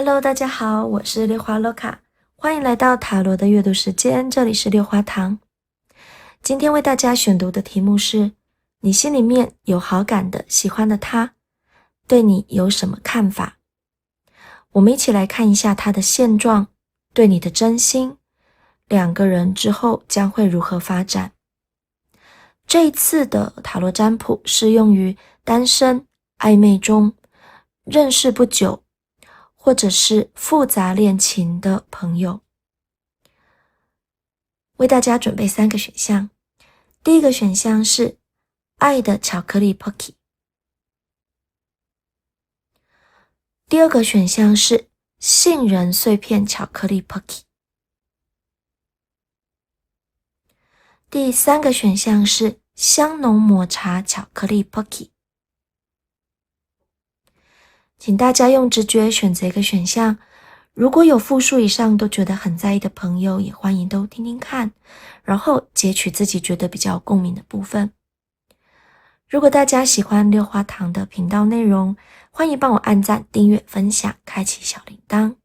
Hello， 大家好，我是六花洛卡，欢迎来到塔罗的阅读时间，这里是六花堂。今天为大家选读的题目是：你心里面有好感的、喜欢的他，对你有什么看法？我们一起来看一下他的现状，对你的真心，两个人之后将会如何发展。这一次的塔罗占卜适用于单身、暧昧中、认识不久，或者是复杂恋情的朋友。为大家准备3个选项。第一个选项是爱的巧克力 Pocky。第二个选项是杏仁碎片巧克力 Pocky。第三个选项是香浓抹茶巧克力 Pocky。请大家用直觉选择一个选项，如果有复数以上都觉得很在意的朋友，也欢迎都听听看，然后截取自己觉得比较共鸣的部分。如果大家喜欢六花堂的频道内容，欢迎帮我按赞、订阅、分享、开启小铃铛。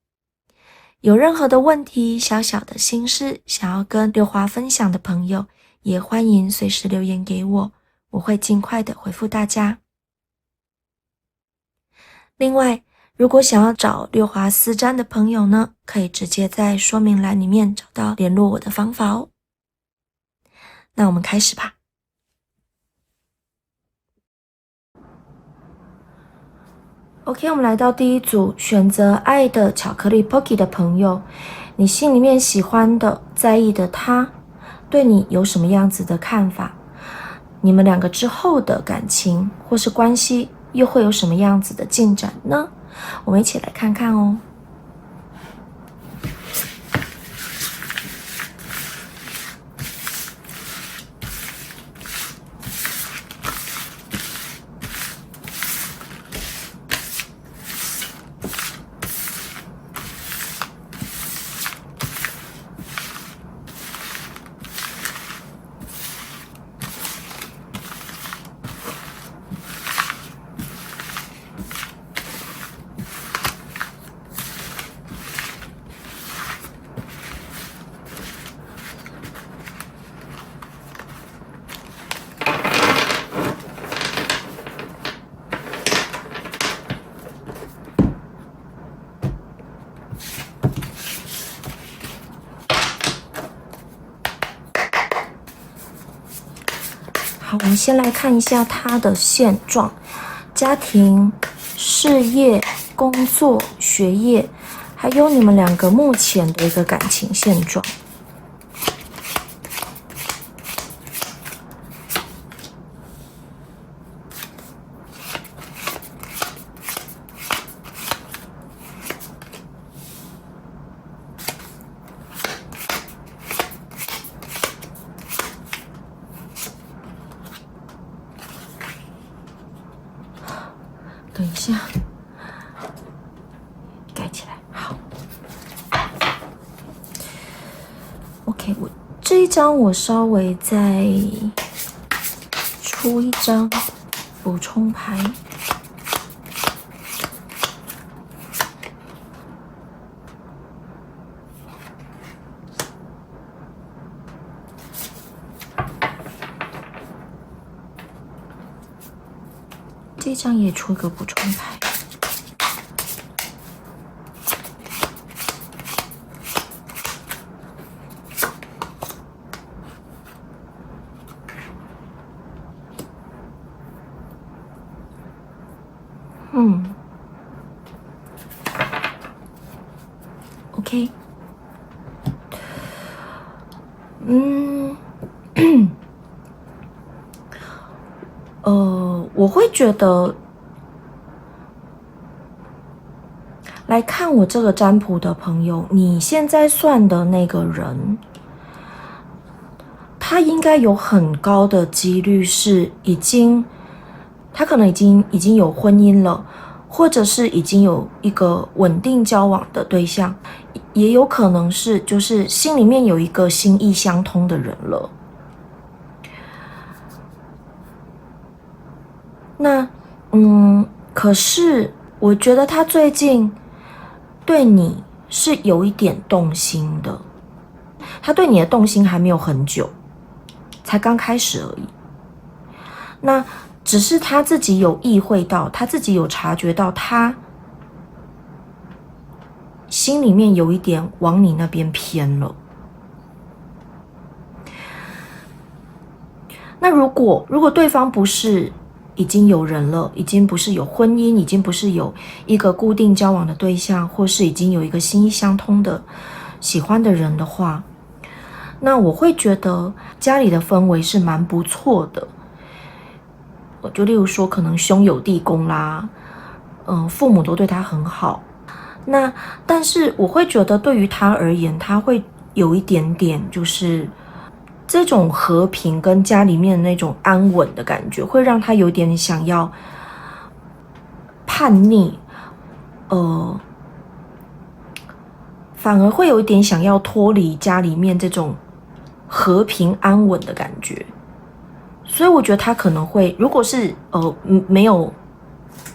有任何的问题、小小的心事想要跟六花分享的朋友，也欢迎随时留言给我，我会尽快的回复大家。另外，如果想要找六花私占的朋友呢，可以直接在说明栏里面找到联络我的方法哦。那我们开始吧。OK， 我们来到第一组，选择爱的巧克力 Pocky 的朋友，你心里面喜欢的、在意的他，对你有什么样子的看法？你们两个之后的感情或是关系又会有什么样子的进展呢？我们一起来看看哦。好，我们先来看一下他的现状，家庭、事业、工作、学业，还有你们两个目前的一个感情现状。等一下，盖起来。好 ，OK， 这一张我稍微再出一张补充牌。这张也出个补充牌。OK， 我会觉得，来看我这个占卜的朋友，你现在算的那个人，他应该有很高的几率是他可能已经有婚姻了，或者是已经有一个稳定交往的对象，也有可能是就是心里面有一个心意相通的人了。那可是我觉得他最近对你是有一点动心的，他对你的动心还没有很久，才刚开始而已。那只是他自己有意会到，他自己有察觉到，他心里面有一点往你那边偏了。那如果对方不是已经有人了，已经不是有婚姻，已经不是有一个固定交往的对象，或是已经有一个心意相通的喜欢的人的话，那我会觉得家里的氛围是蛮不错的。就例如说可能兄友弟恭啦，父母都对他很好。那但是我会觉得对于他而言，他会有一点点就是这种和平跟家里面的那种安稳的感觉，会让他有点想要叛逆，反而会有一点想要脱离家里面这种和平安稳的感觉。所以我觉得他可能会，如果是没有，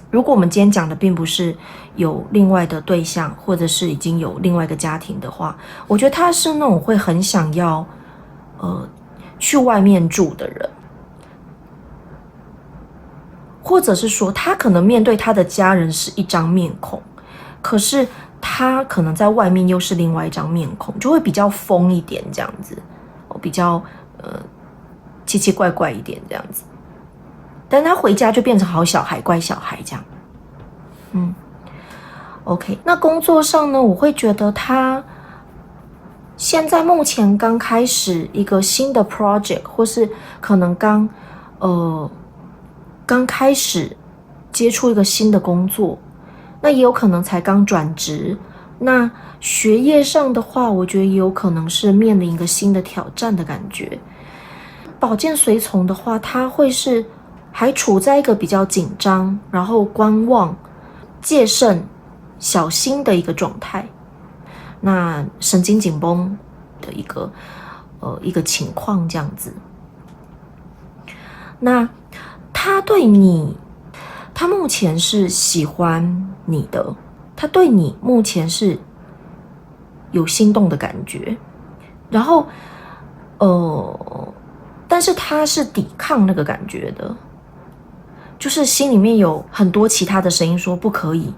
如果我们今天讲的并不是有另外的对象，或者是已经有另外一个家庭的话，我觉得他是那种会很想要去外面住的人，或者是说他可能面对他的家人是一张面孔，可是他可能在外面又是另外一张面孔，就会比较疯一点这样子，比较奇奇怪怪一点这样子，但他回家就变成好小孩乖小孩这样。OK， 那工作上呢，我会觉得他现在目前刚开始一个新的 project， 或是可能刚开始接触一个新的工作，那也有可能才刚转职。那学业上的话，我觉得也有可能是面临一个新的挑战的感觉。宝剑随从的话，他会是还处在一个比较紧张，然后观望、戒慎、小心的一个状态。那神经紧绷的一个情况这样子。那他对你，他目前是喜欢你的，他对你目前是有心动的感觉，然后但是他是抵抗那个感觉的，就是心里面有很多其他的声音说不可以，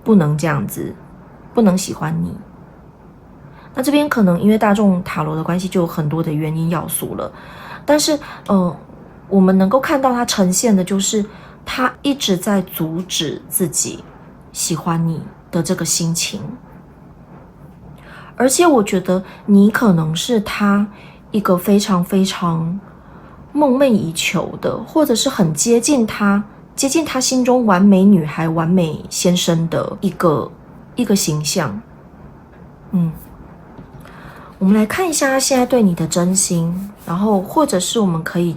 不能这样子，不能喜欢你。那这边可能因为大众塔罗的关系，就有很多的原因要素了，但是我们能够看到他呈现的就是他一直在阻止自己喜欢你的这个心情，而且我觉得你可能是他一个非常非常梦寐以求的，或者是很接近他心中完美女孩、完美先生的一个形象。我们来看一下他现在对你的真心，然后或者是我们可以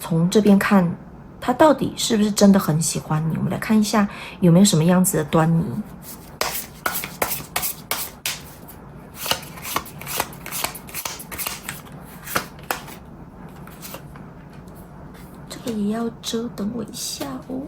从这边看他到底是不是真的很喜欢你。我们来看一下有没有什么样子的端倪。这个也要遮，等我一下哦。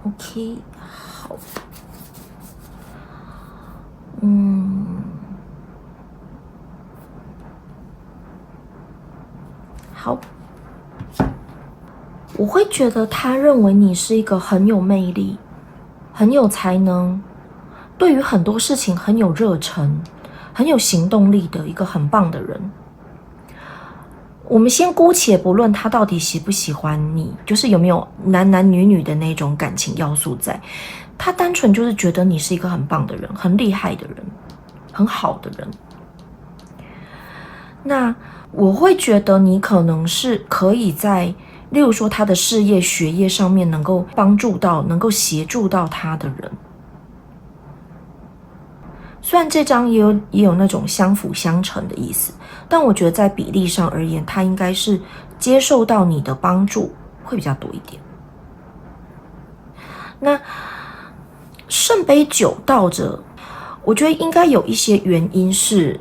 OK， 好，好，我会觉得他认为你是一个很有魅力、很有才能，对于很多事情很有热忱、很有行动力的一个很棒的人。我们先姑且不论他到底喜不喜欢你，就是有没有男男女女的那种感情要素在，他单纯就是觉得你是一个很棒的人，很厉害的人，很好的人。那我会觉得你可能是可以在例如说他的事业、学业上面能够帮助到、能够协助到他的人。虽然这张也有那种相辅相成的意思，但我觉得在比例上而言，他应该是接受到你的帮助会比较多一点。那圣杯9倒着，我觉得应该有一些原因是，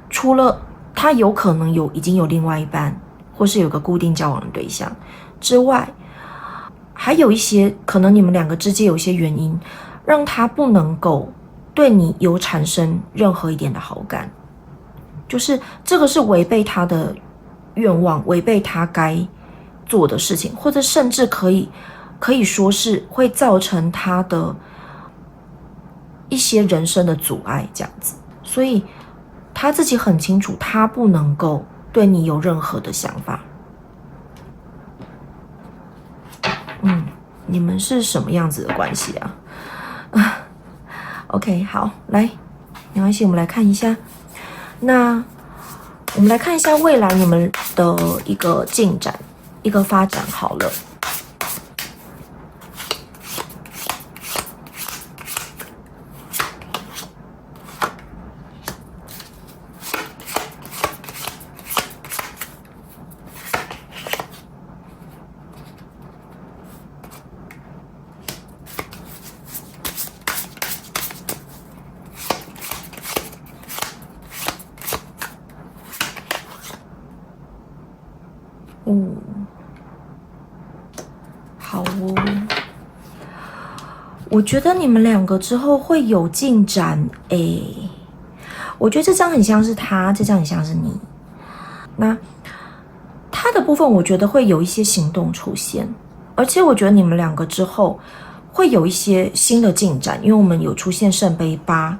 除了他有可能已经有另外一半，或是有个固定交往的对象之外，还有一些可能你们两个之间有一些原因，让他不能够对你有产生任何一点的好感，就是这个是违背他的愿望，违背他该做的事情，或者甚至可以说是会造成他的一些人生的阻碍这样子。所以他自己很清楚，他不能够对你有任何的想法。你们是什么样子的关系啊？OK， 好，来，没关系，我们来看一下。那我们来看一下未来你们的一个进展、一个发展好了。好哦，我觉得你们两个之后会有进展诶。我觉得这张很像是他，这张很像是你。那他的部分，我觉得会有一些行动出现，而且我觉得你们两个之后会有一些新的进展，因为我们有出现圣杯8。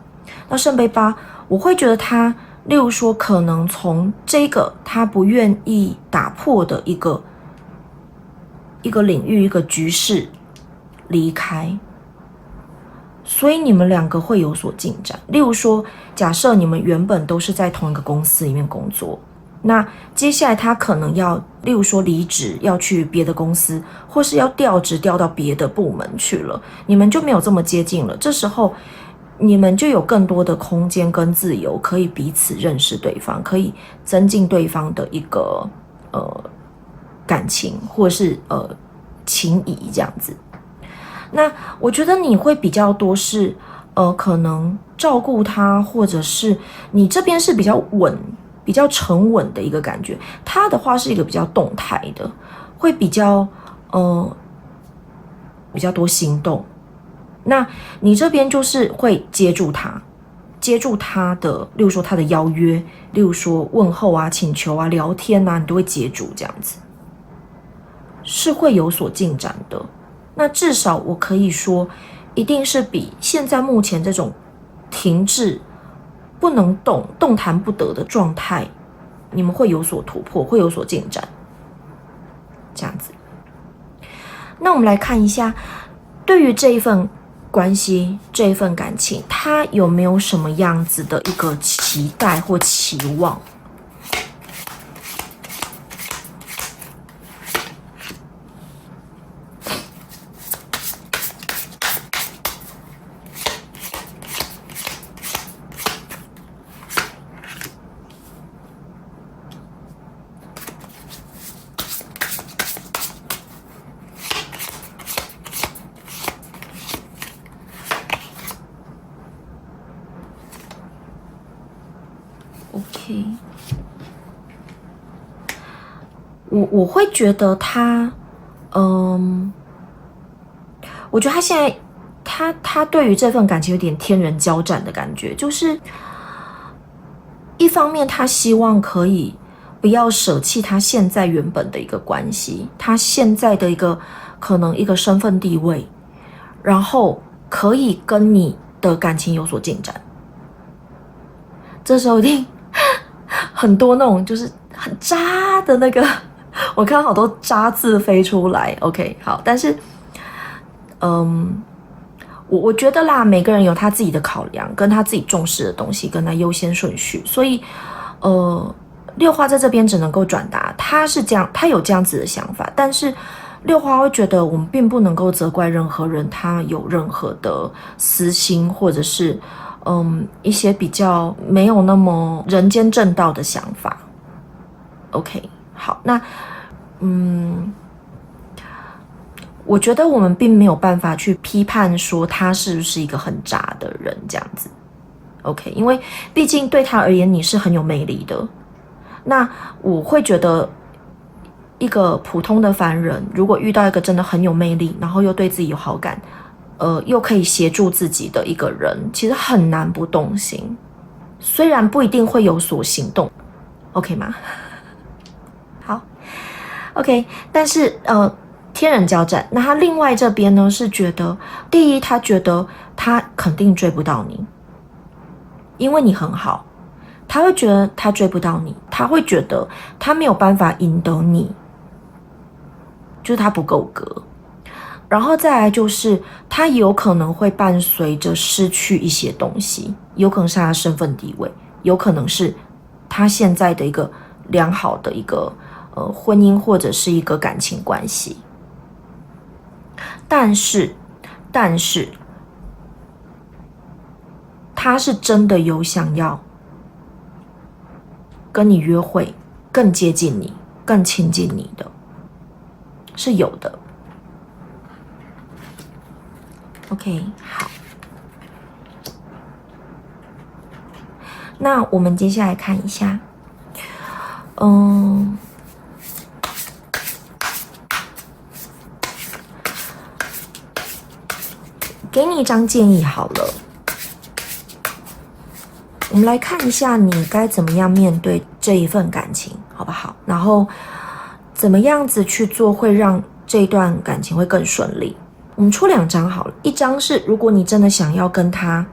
那圣杯8，我会觉得他，例如说，可能从这个他不愿意打破的一个领域、一个局势离开，所以你们两个会有所进展。例如说，假设你们原本都是在同一个公司里面工作，那接下来他可能要，例如说离职，要去别的公司，或是要调职调到别的部门去了，你们就没有这么接近了。这时候你们就有更多的空间跟自由，可以彼此认识对方，可以增进对方的一个感情，或是情谊这样子。那我觉得你会比较多是可能照顾他，或者是你这边是比较稳、比较沉稳的一个感觉。他的话是一个比较动态的，会比较多心动。那你这边就是会接住他的，例如说他的邀约，例如说问候啊、请求啊、聊天啊，你都会接住，这样子是会有所进展的。那至少我可以说，一定是比现在目前这种停滞、不能动弹不得的状态，你们会有所突破，会有所进展，这样子。那我们来看一下，对于这一份关系、这一份感情，他有没有什么样子的一个期待或期望？OK， 我会觉得他，我觉得他现在，他对于这份感情有点天人交战的感觉，就是一方面他希望可以不要舍弃他现在原本的一个关系，他现在的一个可能一个身份地位，然后可以跟你的感情有所进展。这时候一定很多那种就是很渣的那个，我看到好多渣字飞出来。OK， 好，但是，我觉得啦，每个人有他自己的考量，跟他自己重视的东西，跟他优先顺序，所以，六花在这边只能够转达，他是这样，他有这样子的想法，但是六花会觉得我们并不能够责怪任何人，他有任何的私心，或者是一些比较没有那么人间正道的想法。OK， 好，那我觉得我们并没有办法去批判说他是不是一个很渣的人这样子。OK， 因为毕竟对他而言你是很有魅力的。那我会觉得一个普通的凡人，如果遇到一个真的很有魅力，然后又对自己有好感，又可以协助自己的一个人，其实很难不动心。虽然不一定会有所行动 ，OK 吗？好 ，OK， 但是天人交战，那他另外这边呢是觉得，第一，他觉得他肯定追不到你。因为你很好，他会觉得他追不到你，他会觉得他没有办法赢得你，就是他不够格。然后再来就是他有可能会伴随着失去一些东西，有可能是他的身份地位，有可能是他现在的一个良好的一个婚姻或者是一个感情关系。但是他是真的有想要跟你约会，更接近你，更亲近你的，是有的。OK， 好。那我们接下来看一下，给你一张建议好了。我们来看一下你该怎么样面对这一份感情，好不好？然后怎么样子去做会让这一段感情会更顺利。我们出2张好了，一张是如果你真的想要跟他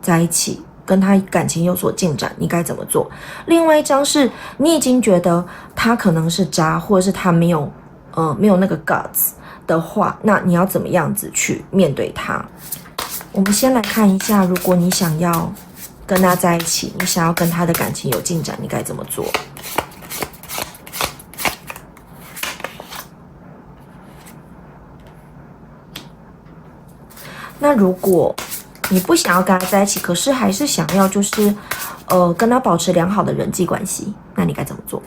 在一起，跟他感情有所进展，你该怎么做？另外一张是你已经觉得他可能是渣，或者是他没有那个 guts 的话，那你要怎么样子去面对他？我们先来看一下，如果你想要跟他在一起，你想要跟他的感情有进展，你该怎么做？那如果你不想要跟他在一起，可是还是想要就是跟他保持良好的人际关系，那你该怎么做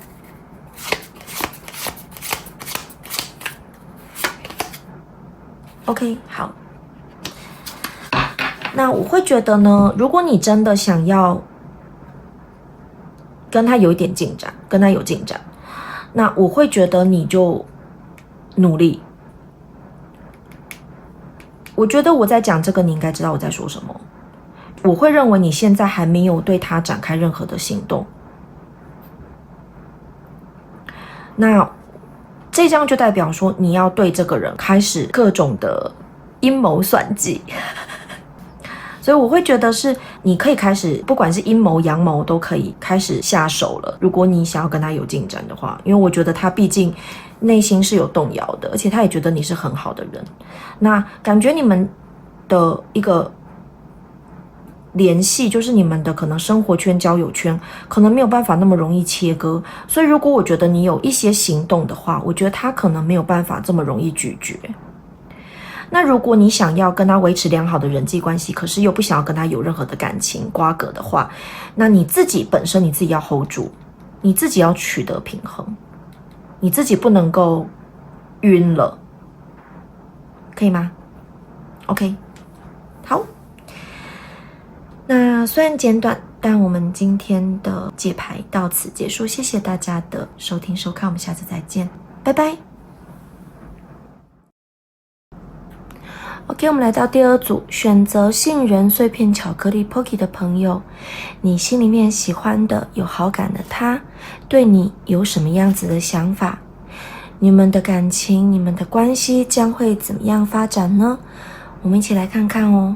？OK， 好。那我会觉得呢，如果你真的想要跟他有一点进展，跟他有进展，那我会觉得你就努力。我觉得我在讲这个，你应该知道我在说什么。我会认为你现在还没有对他展开任何的行动，那这张就代表说你要对这个人开始各种的阴谋算计。所以我会觉得是你可以开始，不管是阴谋阳谋都可以开始下手了，如果你想要跟他有进展的话，因为我觉得他毕竟内心是有动摇的，而且他也觉得你是很好的人，那感觉你们的一个联系，就是你们的可能生活圈交友圈可能没有办法那么容易切割，所以如果我觉得你有一些行动的话，我觉得他可能没有办法这么容易拒绝。那如果你想要跟他维持良好的人际关系，可是又不想要跟他有任何的感情瓜葛的话，那你自己本身你自己要 hold 住，你自己要取得平衡，你自己不能够晕了，可以吗 ？OK， 好。那虽然简短，但我们今天的解牌到此结束，谢谢大家的收听收看，我们下次再见，拜拜。OK， 我们来到第2组，选择杏仁碎片巧克力 Pocky 的朋友，你心里面喜欢的、有好感的他，对你有什么样子的想法？你们的感情、你们的关系将会怎么样发展呢？我们一起来看看哦。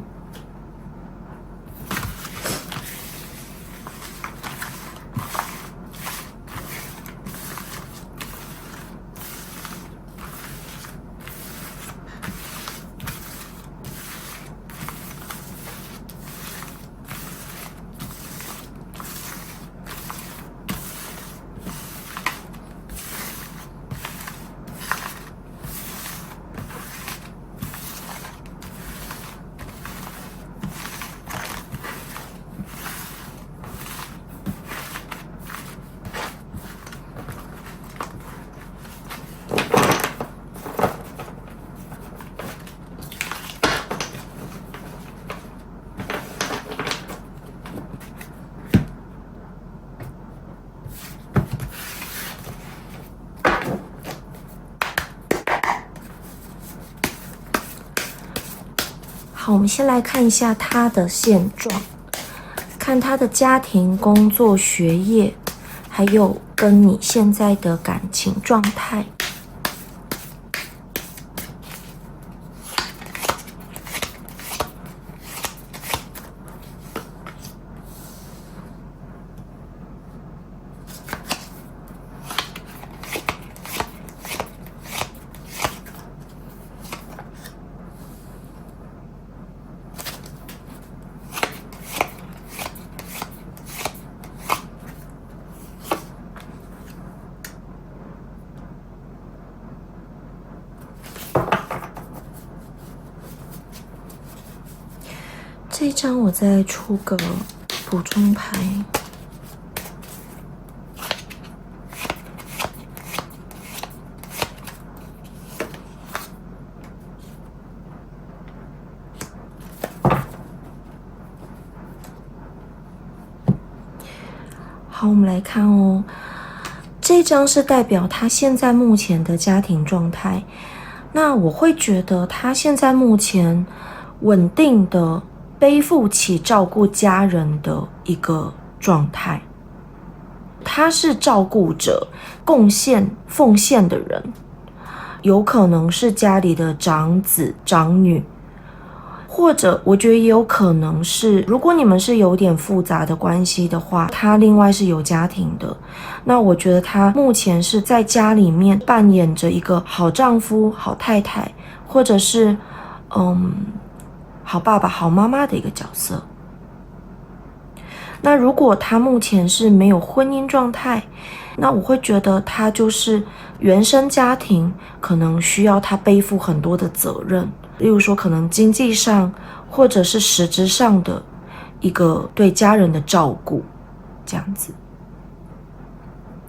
们先来看一下他的现状，看他的家庭、工作、学业，还有跟你现在的感情状态。这一张我再出个补充牌。好，我们来看哦，这张是代表他现在目前的家庭状态。那我会觉得他现在目前稳定的背负起照顾家人的一个状态，他是照顾者、贡献、奉献的人，有可能是家里的长子、长女，或者我觉得也有可能是，如果你们是有点复杂的关系的话，他另外是有家庭的，那我觉得他目前是在家里面扮演着一个好丈夫、好太太，或者是好爸爸、好妈妈的一个角色。那如果他目前是没有婚姻状态，那我会觉得他就是原生家庭可能需要他背负很多的责任，例如说可能经济上或者是实质上的一个对家人的照顾这样子。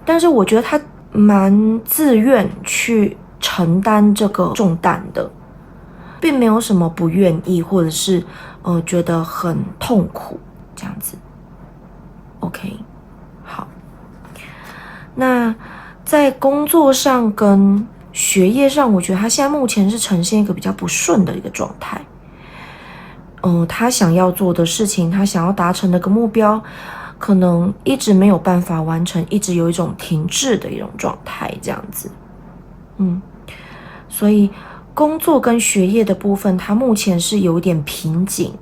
但是我觉得他蛮自愿去承担这个重担的，并没有什么不愿意，或者是觉得很痛苦这样子。OK， 好。那在工作上跟学业上，我觉得他现在目前是呈现一个比较不顺的一个状态。他想要做的事情，他想要达成的一个目标，可能一直没有办法完成，一直有一种停滞的一种状态这样子。所以工作跟学业的部分，他目前是有点瓶颈。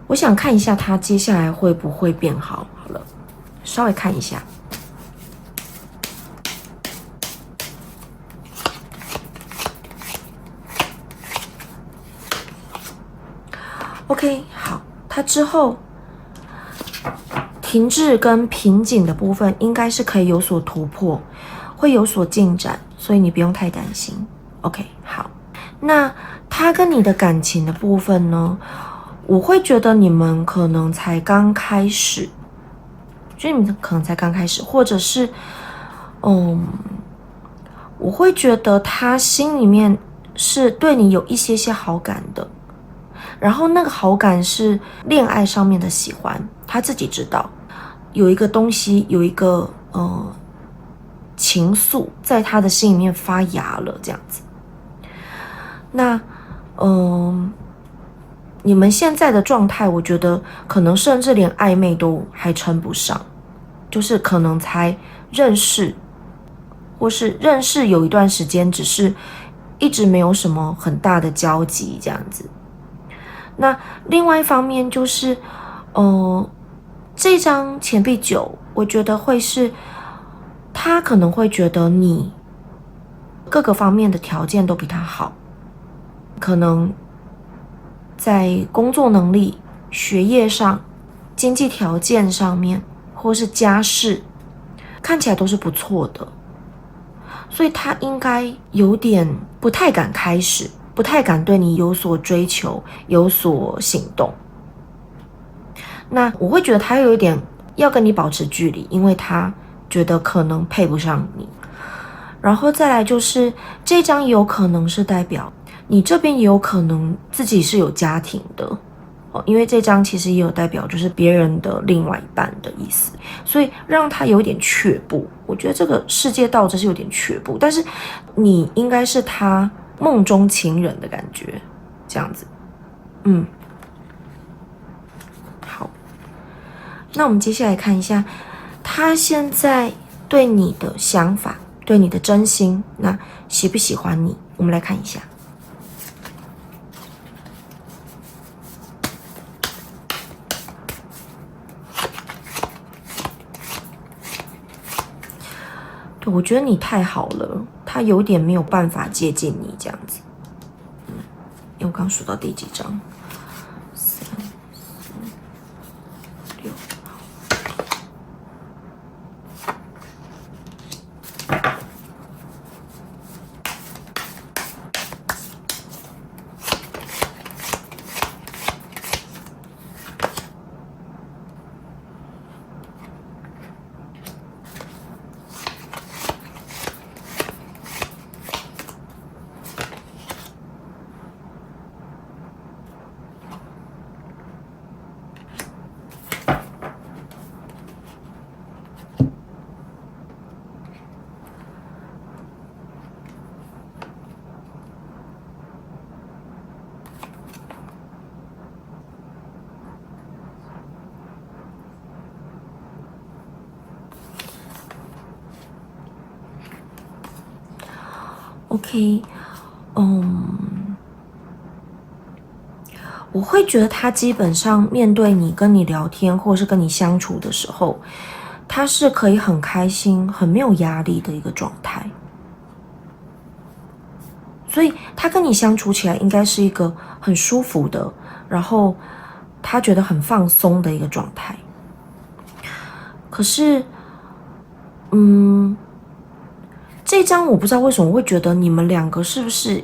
我想看一下他接下来会不会变好。好了，稍微看一下。OK， 好，他之后停滞跟瓶颈的部分应该是可以有所突破，会有所进展，所以你不用太担心。OK， 好，那他跟你的感情的部分呢？我会觉得你们可能才刚开始，或者是，我会觉得他心里面是对你有一些好感的，然后那个好感是恋爱上面的喜欢，他自己知道有一个东西，有一个情愫在他的心里面发芽了，这样子。那你们现在的状态，我觉得可能甚至连暧昧都还称不上，就是可能才认识，或是认识有一段时间，只是一直没有什么很大的交集这样子。那另外一方面就是，这张钱币9，我觉得会是他可能会觉得你各个方面的条件都比他好，可能在工作能力、学业上、经济条件上面，或是家世，看起来都是不错的，所以他应该有点不太敢开始，不太敢对你有所追求、有所行动。那我会觉得他有一点要跟你保持距离，因为他觉得可能配不上你。然后再来就是这张也有可能是代表你这边也有可能自己是有家庭的，因为这张其实也有代表就是别人的另外一半的意思，所以让他有点却步。我觉得这个世界倒着是有点却步，但是你应该是他梦中情人的感觉，这样子。好，那我们接下来看一下他现在对你的想法，对你的真心，那喜不喜欢你？我们来看一下。对，我觉得你太好了，他有点没有办法接近你这样子。因为我刚数到第几张？3、4、6。OK， 我会觉得他基本上面对你、跟你聊天，或者是跟你相处的时候，他是可以很开心、很没有压力的一个状态。所以他跟你相处起来应该是一个很舒服的，然后他觉得很放松的一个状态。可是，这张我不知道为什么会觉得你们两个是不是，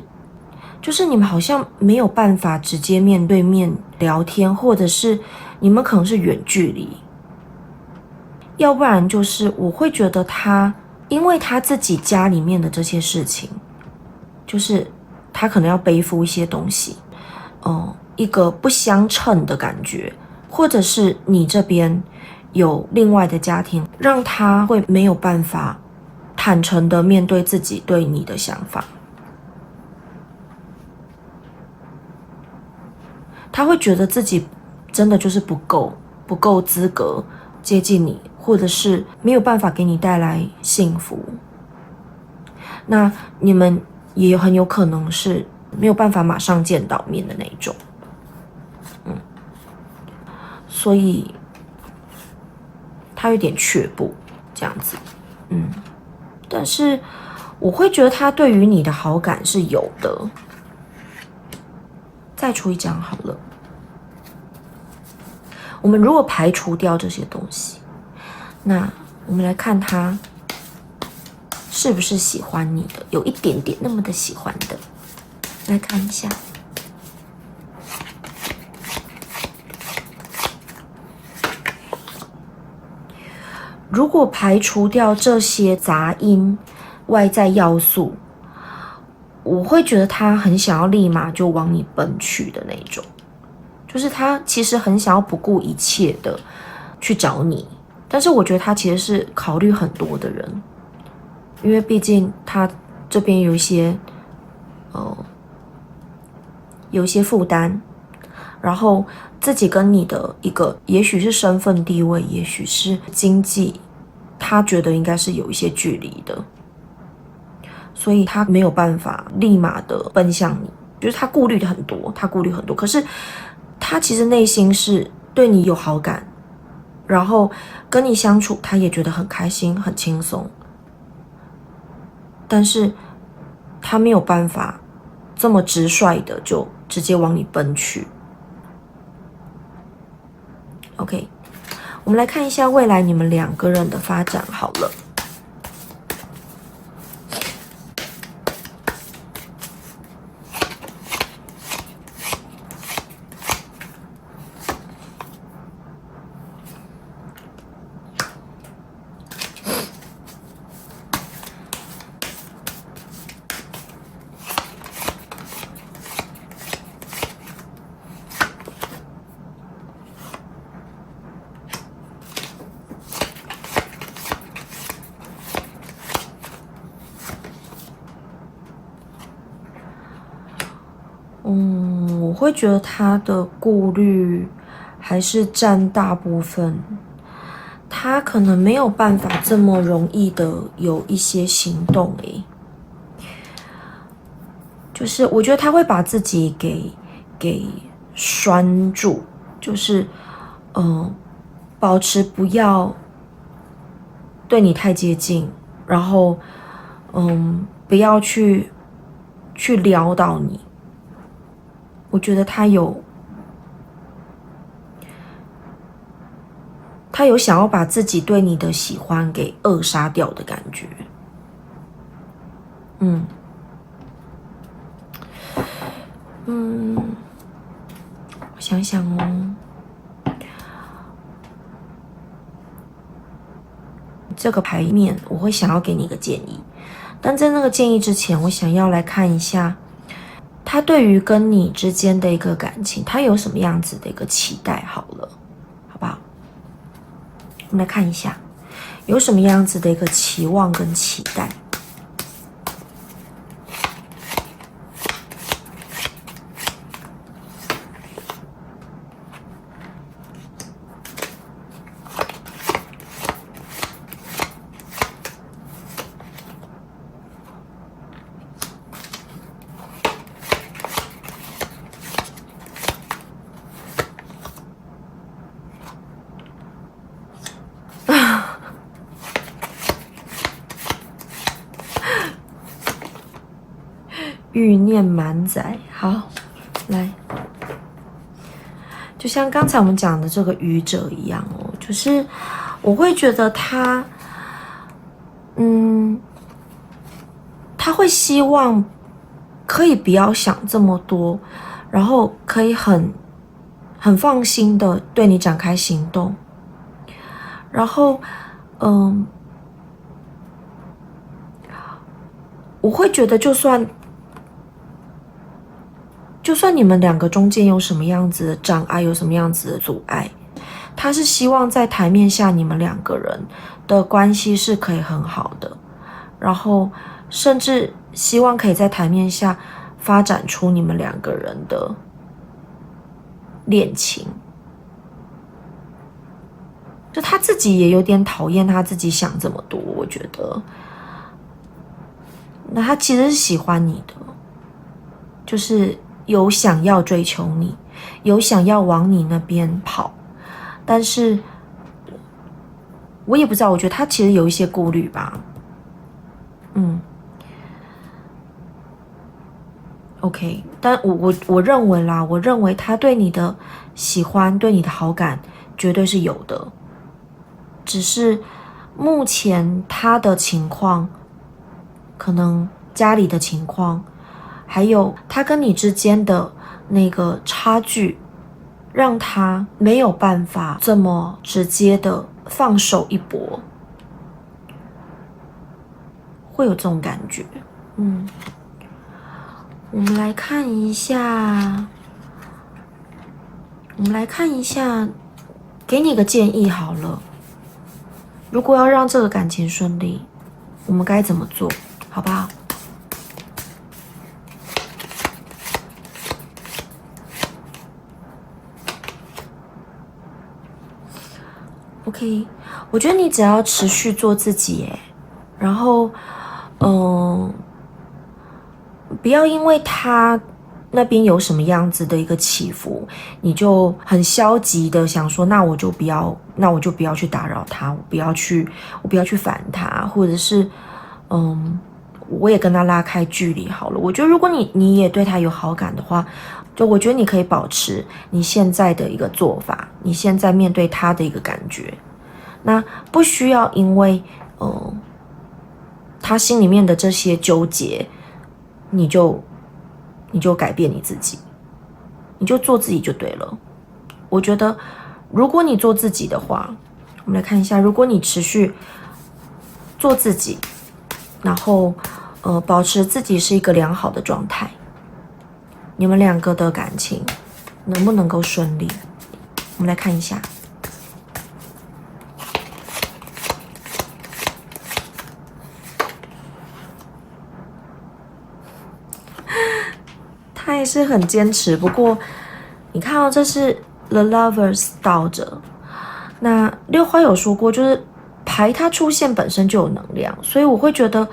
就是你们好像没有办法直接面对面聊天，或者是你们可能是远距离，要不然就是我会觉得他因为他自己家里面的这些事情，就是他可能要背负一些东西，一个不相称的感觉，或者是你这边有另外的家庭，让他会没有办法坦诚的面对自己对你的想法，他会觉得自己真的就是不够资格接近你，或者是没有办法给你带来幸福。那你们也很有可能是没有办法马上见到面的那一种，所以他有点却步这样子，但是我会觉得他对于你的好感是有的。再出一张好了。我们如果排除掉这些东西，那我们来看他是不是喜欢你的，有一点点那么的喜欢的。来看一下。如果排除掉这些杂音、外在要素，我会觉得他很想要立马就往你奔去的那种，就是他其实很想要不顾一切的去找你，但是我觉得他其实是考虑很多的人，因为毕竟他这边有一些负担，然后自己跟你的一个也许是身份地位，也许是经济，他觉得应该是有一些距离的，所以他没有办法立马的奔向你，就是他顾虑很多，可是他其实内心是对你有好感，然后跟你相处他也觉得很开心很轻松，但是他没有办法这么直率的就直接往你奔去。 OK， 我们来看一下未来你们两个人的发展好了。我会觉得他的顾虑还是占大部分，他可能没有办法这么容易的有一些行动就是我觉得他会把自己给拴住，就是保持不要对你太接近，然后不要去撩到你。我觉得他有想要把自己对你的喜欢给扼杀掉的感觉。我想想这个牌面我会想要给你一个建议，但在那个建议之前，我想要来看一下他对于跟你之间的一个感情，他有什么样子的一个期待好了，好不好？我们来看一下有什么样子的一个期望跟期待。欲念满载，好，来，就像刚才我们讲的这个愚者一样就是我会觉得他，他会希望可以不要想这么多，然后可以很放心的对你展开行动，然后，我会觉得就算你们两个中间有什么样子的障碍，有什么样子的阻碍，他是希望在台面下你们两个人的关系是可以很好的，然后甚至希望可以在台面下发展出你们两个人的恋情。就他自己也有点讨厌他自己想这么多，我觉得。那他其实是喜欢你的，就是有想要追求你，有想要往你那边跑，但是我也不知道，我觉得他其实有一些顾虑吧。OK， 但我认为啦，我认为他对你的喜欢，对你的好感绝对是有的，只是目前他的情况，可能家里的情况，还有他跟你之间的那个差距，让他没有办法这么直接的放手一搏，会有这种感觉。我们来看一下，给你个建议好了。如果要让这个感情顺利，我们该怎么做，好不好？OK， 我觉得你只要持续做自己然后不要因为他那边有什么样子的一个起伏，你就很消极的想说，那我就不要去打扰他，我不要去烦他，或者是我也跟他拉开距离好了。我觉得如果你也对他有好感的话，就我觉得你可以保持你现在的一个做法，你现在面对他的一个感觉，那不需要因为他心里面的这些纠结，你就改变你自己，你就做自己就对了。我觉得如果你做自己的话，我们来看一下，如果你持续做自己，然后保持自己是一个良好的状态，你们两个的感情能不能够顺利？我们来看一下。太是很坚持。不过你看哦，这是 The Lovers 倒着，那六花有说过，就是牌它出现本身就有能量，所以我会觉得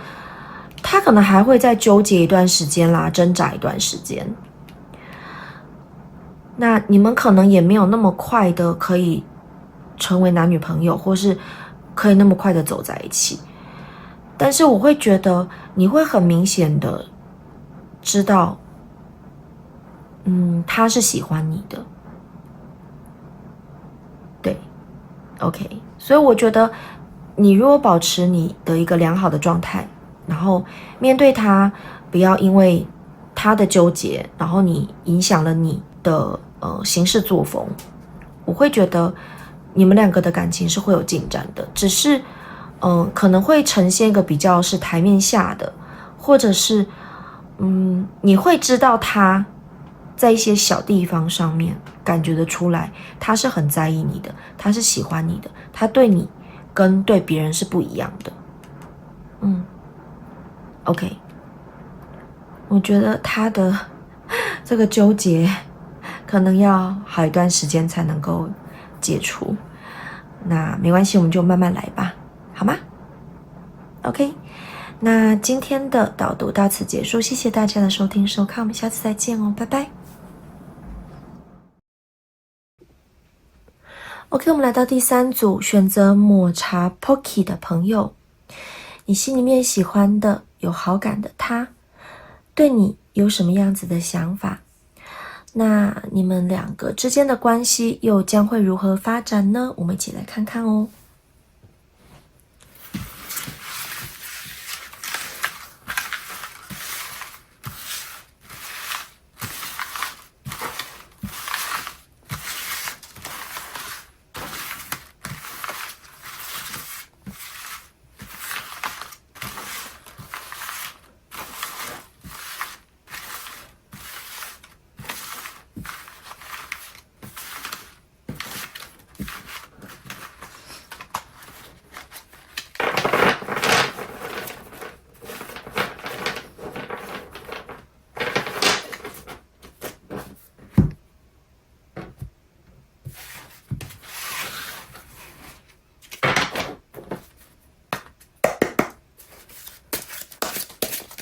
他可能还会再纠结一段时间啦，挣扎一段时间。那你们可能也没有那么快的可以成为男女朋友，或是可以那么快的走在一起。但是我会觉得你会很明显的知道，他是喜欢你的。对 ，OK， 所以我觉得你如果保持你的一个良好的状态，然后面对他，不要因为他的纠结，然后你影响了你的行事作风，我会觉得你们两个的感情是会有进展的，只是可能会呈现一个比较是台面下的，或者是你会知道他在一些小地方上面感觉得出来，他是很在意你的，他是喜欢你的，他对你跟对别人是不一样的。OK， 我觉得他的这个纠结可能要好一段时间才能够解除，那没关系，我们就慢慢来吧，好吗？ OK， 那今天的导读到此结束，谢谢大家的收听收看，我们下次再见哦，拜拜。OK， 我们来到第三组，选择抹茶 Pocky 的朋友，你心里面喜欢的、有好感的他，对你有什么样子的想法？那你们两个之间的关系又将会如何发展呢？我们一起来看看哦。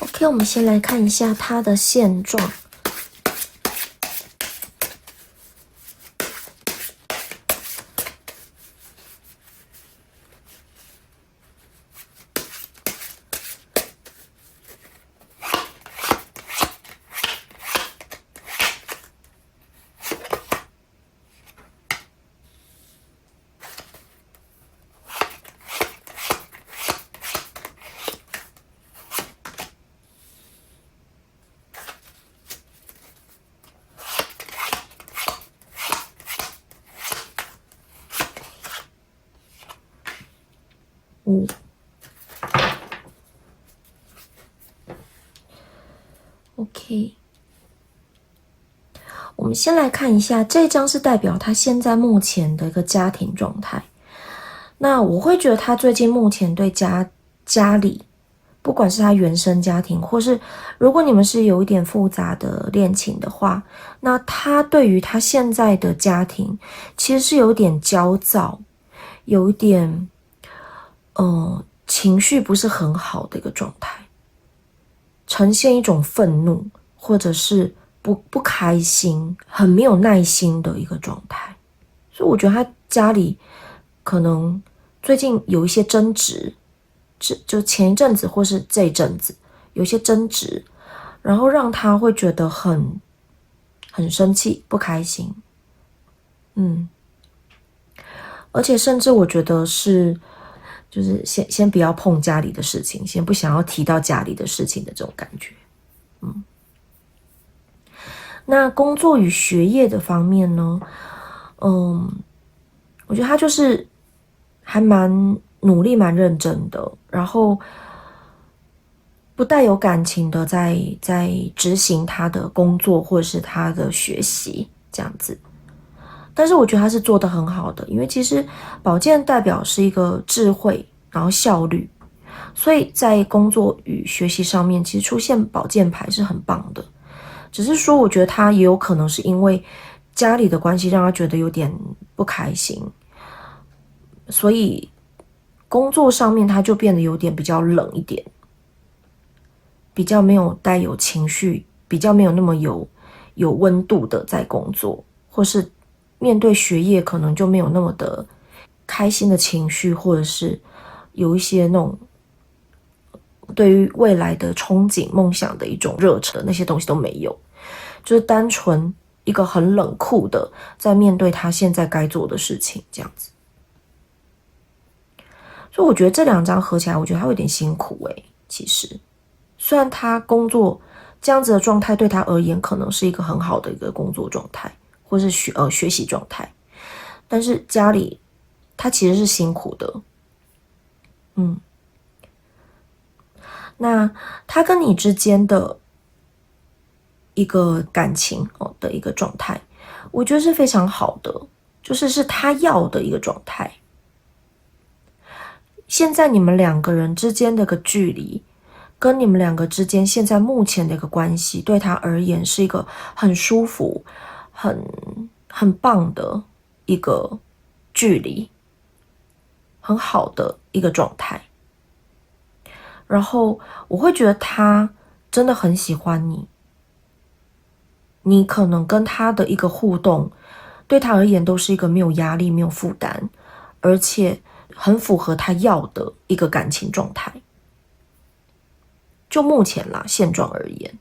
OK， 我们先来看一下他的现状。OK， 我们先来看一下，这张是代表他现在目前的一个家庭状态。那我会觉得他最近目前对家里，不管是他原生家庭，或是如果你们是有一点复杂的恋情的话，那他对于他现在的家庭其实是有点焦躁，有一点情绪不是很好的一个状态，呈现一种愤怒或者是不开心，很没有耐心的一个状态。所以我觉得他家里可能最近有一些争执，就前一阵子或是这一阵子有一些争执，然后让他会觉得很生气不开心。而且甚至我觉得是就是先不要碰家里的事情，先不想要提到家里的事情的这种感觉。那工作与学业的方面呢，我觉得他就是还蛮努力蛮认真的，然后不带有感情的在执行他的工作或者是他的学习这样子。但是我觉得他是做得很好的，因为其实宝剑代表是一个智慧，然后效率，所以在工作与学习上面，其实出现宝剑牌是很棒的。只是说我觉得他也有可能是因为家里的关系让他觉得有点不开心，所以工作上面他就变得有点比较冷一点，比较没有带有情绪，比较没有那么有温度的在工作，或是面对学业可能就没有那么的开心的情绪，或者是有一些那种对于未来的憧憬梦想的一种热忱，那些东西都没有，就是单纯一个很冷酷的在面对他现在该做的事情这样子。所以我觉得这2张合起来，我觉得他有点辛苦其实虽然他工作这样子的状态对他而言可能是一个很好的一个工作状态，或是学习状态，但是家里他其实是辛苦的。那他跟你之间的一个感情的一个状态，我觉得是非常好的，就是他要的一个状态。现在你们2个人之间的个距离，跟你们2个之间现在目前的一个关系，对他而言是一个很舒服、很棒的一个距离，很好的一个状态。然后我会觉得他真的很喜欢你，你可能跟他的一个互动，对他而言都是一个没有压力、没有负担，而且很符合他要的一个感情状态。就目前啦，现状而言，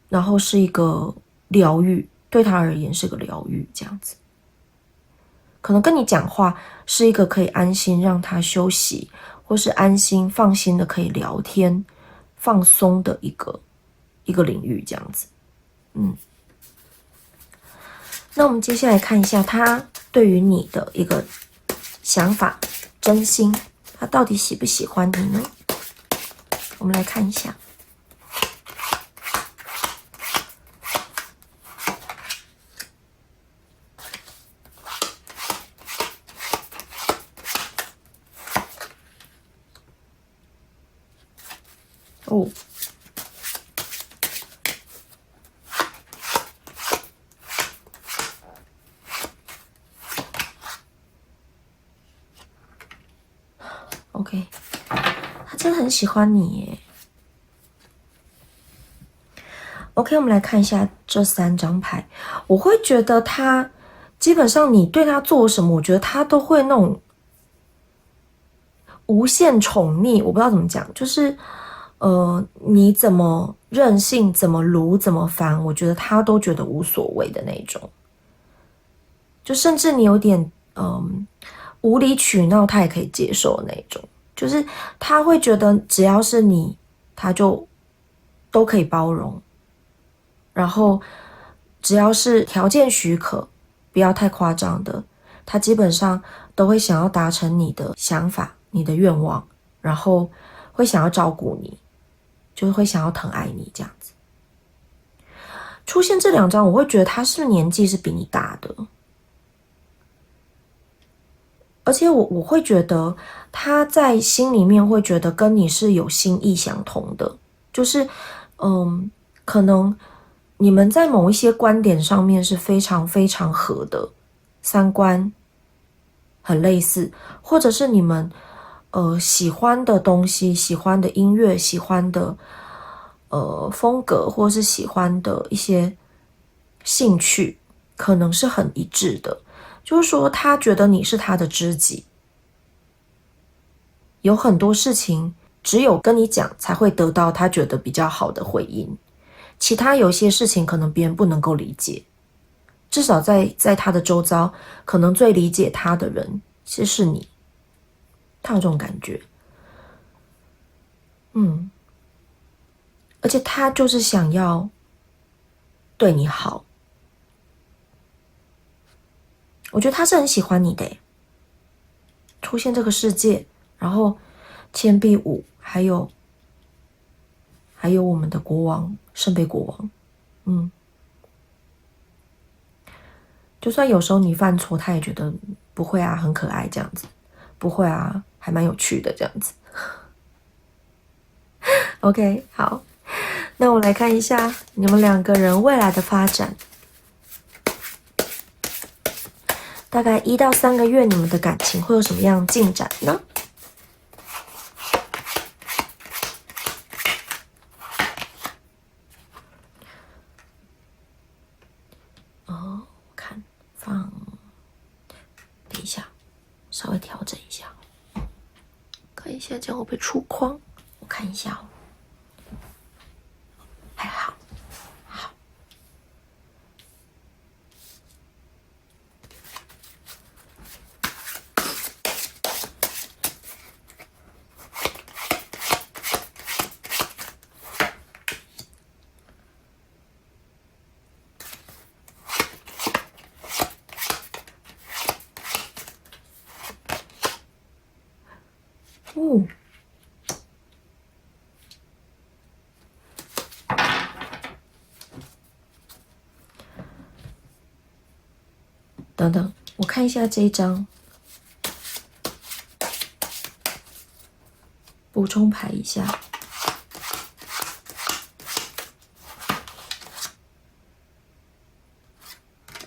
然后是一个疗愈，对他而言是个疗愈，这样子。可能跟你讲话是一个可以安心让他休息，或是安心放心的可以聊天、放松的一个领域，这样子。那我们接下来看一下他对于你的一个想法、真心，他到底喜不喜欢你呢？我们来看一下。哦，OK， 他真的很喜欢你耶。OK， 我们来看一下这3张牌。我会觉得他基本上你对他做什么，我觉得他都会那种无限宠溺，我不知道怎么讲，就是你怎么任性，怎么撸，怎么烦，我觉得他都觉得无所谓的那种。就甚至你有点无理取闹，他也可以接受的那种。就是他会觉得只要是你，他就都可以包容。然后只要是条件许可，不要太夸张的，他基本上都会想要达成你的想法、你的愿望，然后会想要照顾你，就是会想要疼爱你这样子。出现这2张，我会觉得他是不是年纪是比你大的？而且我会觉得他在心里面会觉得跟你是有心意相同的，就是可能你们在某一些观点上面是非常非常合的，三观很类似，或者是你们喜欢的东西、喜欢的音乐、喜欢的风格，或是喜欢的一些兴趣，可能是很一致的。就是说他觉得你是他的知己，有很多事情只有跟你讲才会得到他觉得比较好的回应，其他有些事情可能别人不能够理解，至少在他的周遭，可能最理解他的人是你，他有这种感觉。而且他就是想要对你好，我觉得他是很喜欢你的耶。出现这个世界，然后钱币5，还有我们的国王，圣杯国王。就算有时候你犯错，他也觉得不会啊，很可爱这样子，不会啊，还蛮有趣的这样子。OK， 好，那我们来看一下你们两个人未来的发展。大概1到3个月，你们的感情会有什么样的进展呢？哦，我看放，等一下，稍微调整一下，看一下这样会不会出框？我看一下哦，还好，好。哦，等等，我看一下这一张，补充牌一下。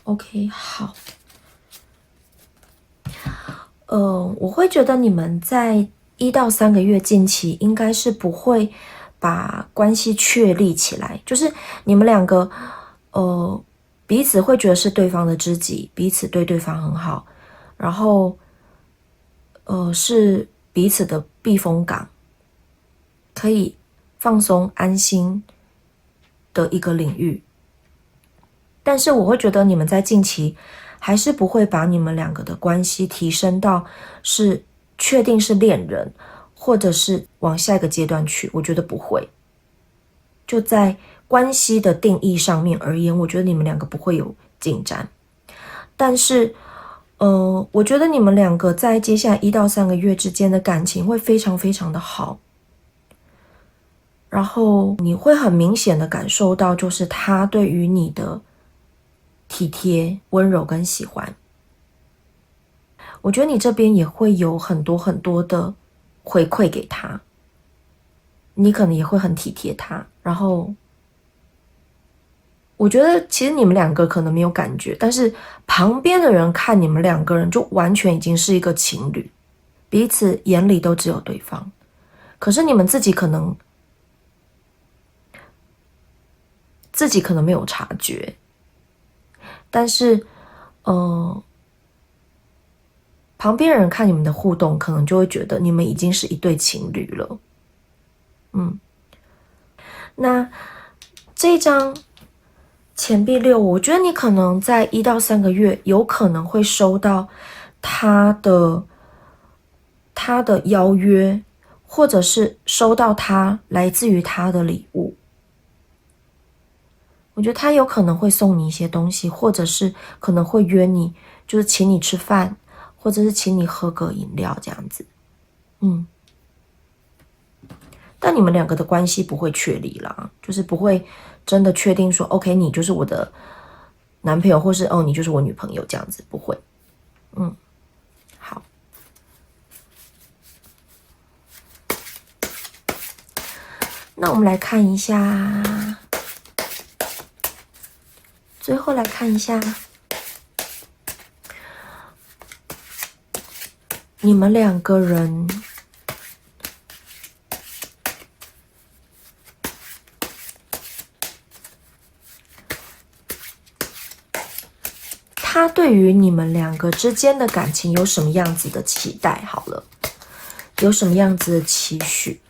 OK， 好。我会觉得你们在1到3个月近期应该是不会把关系确立起来，就是你们两个，彼此会觉得是对方的知己，彼此对对方很好，然后，是彼此的避风港，可以放松安心的一个领域。但是我会觉得你们在近期还是不会把你们两个的关系提升到是确定是恋人，或者是往下一个阶段去，我觉得不会。就在关系的定义上面而言，我觉得你们两个不会有进展。但是，我觉得你们两个在接下来1到3个月之间的感情会非常非常的好。然后你会很明显的感受到，就是他对于你的体贴、温柔跟喜欢。我觉得你这边也会有很多很多的回馈给他，你可能也会很体贴他。然后我觉得其实你们两个可能没有感觉，但是旁边的人看你们两个人就完全已经是一个情侣，彼此眼里都只有对方。可是你们自己可能没有察觉，但是旁边人看你们的互动，可能就会觉得你们已经是一对情侣了。那这一张钱币6，我觉得你可能在1到3个月有可能会收到他的邀约，或者是收到他来自于他的礼物。我觉得他有可能会送你一些东西，或者是可能会约你，就是请你吃饭，或者是请你喝个饮料这样子。但你们两个的关系不会确立啦，就是不会真的确定说 OK 你就是我的男朋友，或是你就是我女朋友这样子，不会。好。那我们来看一下，最后来看一下你们两个人他对于你们两个之间的感情有什么样子的期待？好了，有什么样子的期许？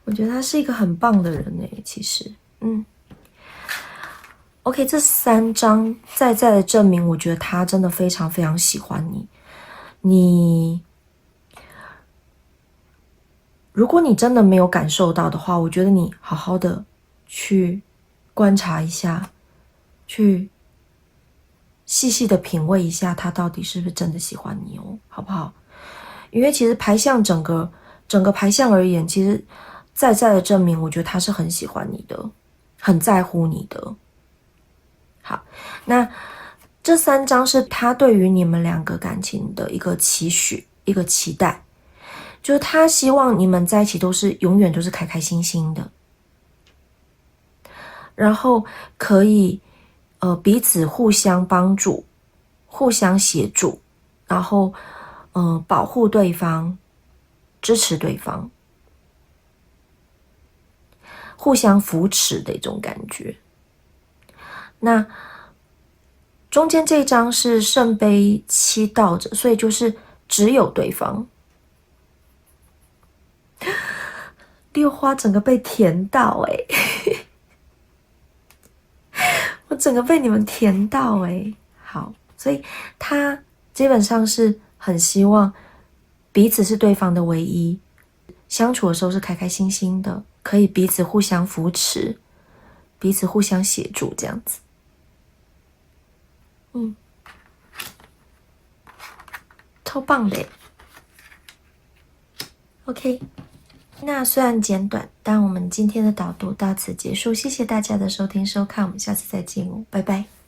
我觉得他是一个很棒的人诶，其实，OK， 这3张在的证明，我觉得他真的非常非常喜欢你。如果你真的没有感受到的话，我觉得你好好的去观察一下，去细细的品味一下他到底是不是真的喜欢你哦，好不好？因为其实牌相整个牌相而言，其实在的证明，我觉得他是很喜欢你的，很在乎你的。好，那这3张是他对于你们2个感情的一个期许，一个期待，就是他希望你们在一起永远都是开开心心的，然后可以彼此互相帮助，互相协助，然后保护对方，支持对方，互相扶持的一种感觉。那中间这一张是圣杯7倒着，所以就是只有对方。6花整个被甜到我整个被你们甜到好，所以他基本上是很希望彼此是对方的唯一，相处的时候是开开心心的，可以彼此互相扶持，彼此互相协助这样子。超棒的OK， 那虽然简短，但我们今天的导读到此结束，谢谢大家的收听收看，我们下次再见哦，拜拜。